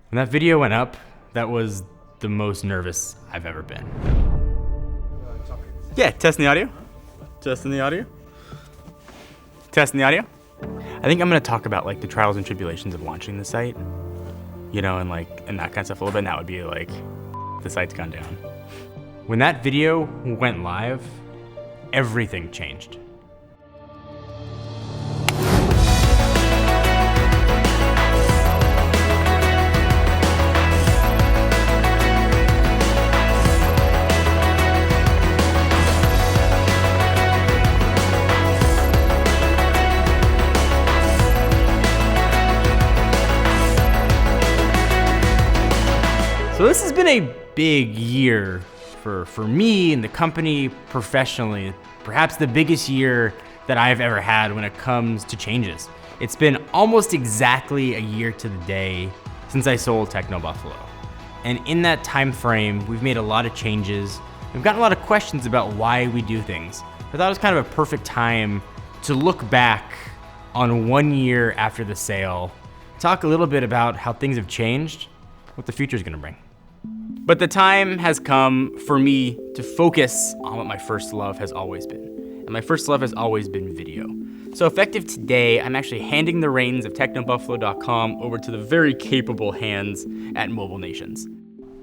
When that video went up, that was the most nervous I've ever been. Yeah, testing the audio. Testing the audio. Testing the audio. I think I'm gonna talk about like the trials and tribulations of launching the site, you know, and that kind of stuff a little bit. And that would be like, the site's gone down. When that video went live, everything changed. So this has been a big year for me and the company professionally, perhaps the biggest year that I've ever had when it comes to changes. It's been almost exactly a year to the day since I sold TechnoBuffalo. And in that time frame, we've made a lot of changes. We've gotten a lot of questions about why we do things. I thought it was kind of a perfect time to look back on 1 year after the sale, talk a little bit about how things have changed, what the future is gonna bring. But the time has come for me to focus on what my first love has always been. And my first love has always been video. So effective today, I'm actually handing the reins of TechnoBuffalo.com over to the very capable hands at Mobile Nations.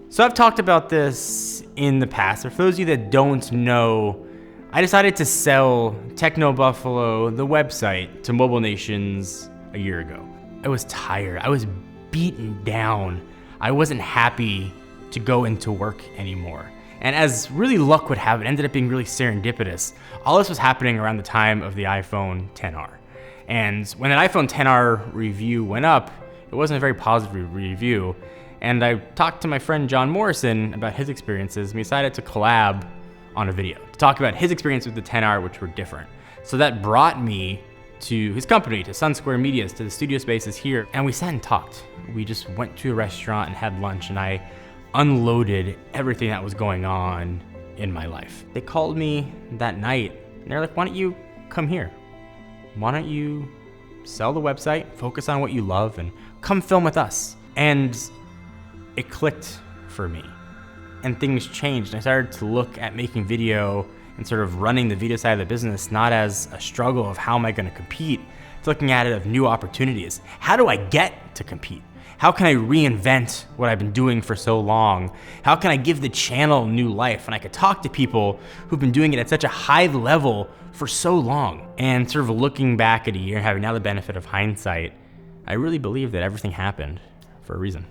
So I've talked about this in the past. For those of you that don't know, I decided to sell TechnoBuffalo, the website, to Mobile Nations a year ago. I was tired. I was beaten down. I wasn't happy to go into work anymore. And as really luck would have it, ended up being really serendipitous. All this was happening around the time of the iPhone XR. And when that iPhone XR review went up, it wasn't a very positive review. And I talked to my friend John Morrison about his experiences, and we decided to collab on a video to talk about his experience with the XR, which were different. So that brought me to his company, to Sunsquare Medias, to the studio spaces here, and we sat and talked. We just went to a restaurant and had lunch, and I unloaded everything that was going on in my life. They called me that night and they're like, why don't you come here? Why don't you sell the website, focus on what you love, and come film with us? And it clicked for me and things changed. I started to look at making video and sort of running the video side of the business, not as a struggle of how am I gonna compete, to looking at it of new opportunities. How do I get to compete? How can I reinvent what I've been doing for so long? How can I give the channel new life? And I could talk to people who've been doing it at such a high level for so long. And sort of looking back at a year, having now the benefit of hindsight, I really believe that everything happened for a reason.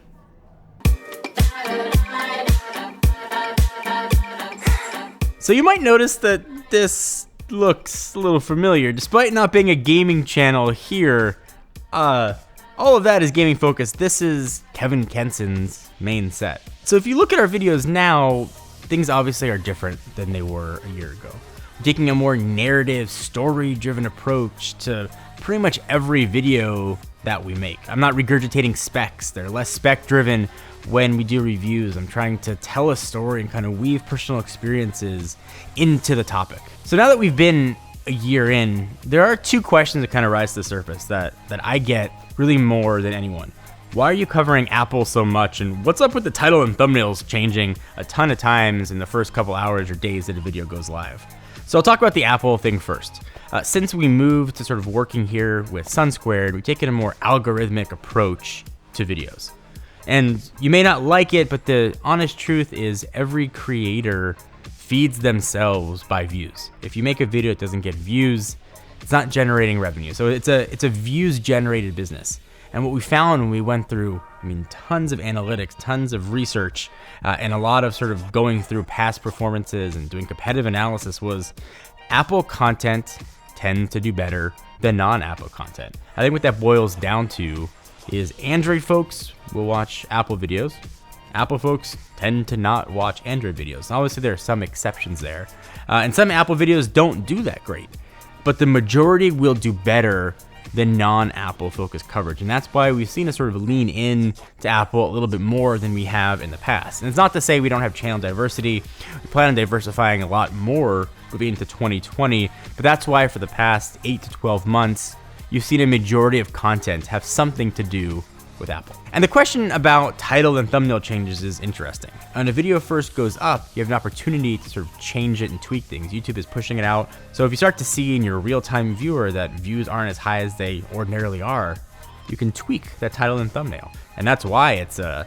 So you might notice that this looks a little familiar. Despite not being a gaming channel here, all of that is gaming focused. This is Kevin Kenson's main set. So if you look at our videos now, things obviously are different than they were a year ago. We're taking a more narrative, story-driven approach to pretty much every video that we make. I'm not regurgitating specs. They're less spec-driven when we do reviews. I'm trying to tell a story and kind of weave personal experiences into the topic. So now that we've been a year in, there are two questions that kind of rise to the surface that I get really more than anyone. Why are you covering Apple so much? And what's up with the title and thumbnails changing a ton of times in the first couple hours or days that a video goes live? So I'll talk about the Apple thing first. Since we moved to sort of working here with Sunsquared, we've taken a more algorithmic approach to videos. And you may not like it, but the honest truth is every creator feeds themselves by views. If you make a video that doesn't get views, it's not generating revenue. So it's a views generated business. And what we found when we went through, tons of analytics, tons of research, and a lot of sort of going through past performances and doing competitive analysis was Apple content tends to do better than non-Apple content. I think what that boils down to is Android folks will watch Apple videos. Apple folks tend to not watch Android videos. Obviously, there are some exceptions there. And some Apple videos don't do that great. But the majority will do better than non-Apple focused coverage. And that's why we've seen us sort of lean in to Apple a little bit more than we have in the past. And it's not to say we don't have channel diversity. We plan on diversifying a lot more moving into 2020. But that's why for the past 8 to 12 months, you've seen a majority of content have something to do with Apple. And the question about title and thumbnail changes is interesting. When a video first goes up, you have an opportunity to sort of change it and tweak things. YouTube is pushing it out. So if you start to see in your real-time viewer that views aren't as high as they ordinarily are, you can tweak that title and thumbnail. And that's why it's an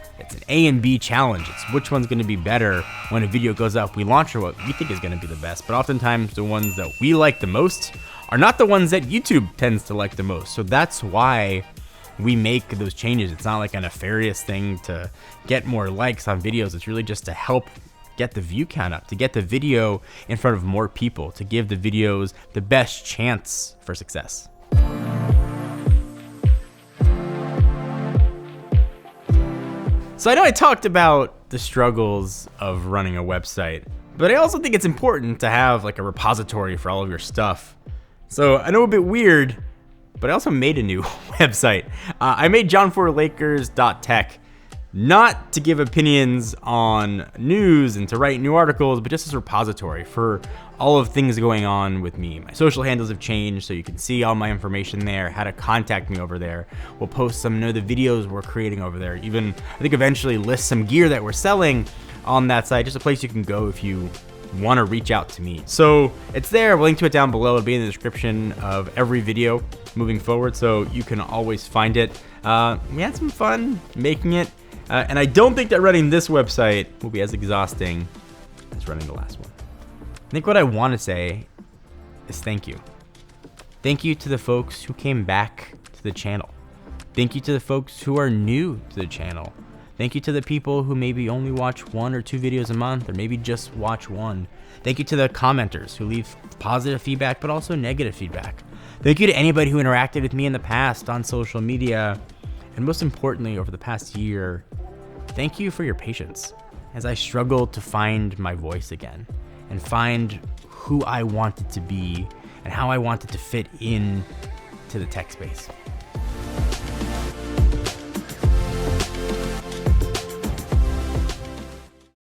A and B challenge. It's which one's gonna be better when a video goes up. We launch what we think is gonna be the best, but oftentimes the ones that we like the most are not the ones that YouTube tends to like the most. So that's why we make those changes. It's not like a nefarious thing to get more likes on videos. It's really just to help get the view count up, to get the video in front of more people, to give the videos the best chance for success. So I know I talked about the struggles of running a website, but I also think it's important to have like a repository for all of your stuff. So I know a bit weird, but I also made a new website. I made john4lakers.tech, not to give opinions on news and to write new articles, but just as a repository for all of things going on with me. My social handles have changed, so you can see all my information there, how to contact me over there. We'll post some of the videos we're creating over there. Even, I think eventually list some gear that we're selling on that site, just a place you can go if you want to reach out to me. So it's there, we'll link to it down below. It'll be in the description of every video moving forward, so you can always find it. We had some fun making it, and I don't think that running this website will be as exhausting as running the last one. I think what I want to say is thank you. Thank you to the folks who came back to the channel. Thank you to the folks who are new to the channel. Thank you to the people who maybe only watch 1 or 2 videos a month, or maybe just watch one. Thank you to the commenters who leave positive feedback, but also negative feedback. Thank you to anybody who interacted with me in the past on social media. And most importantly, over the past year, thank you for your patience as I struggled to find my voice again and find who I wanted to be and how I wanted to fit in to the tech space.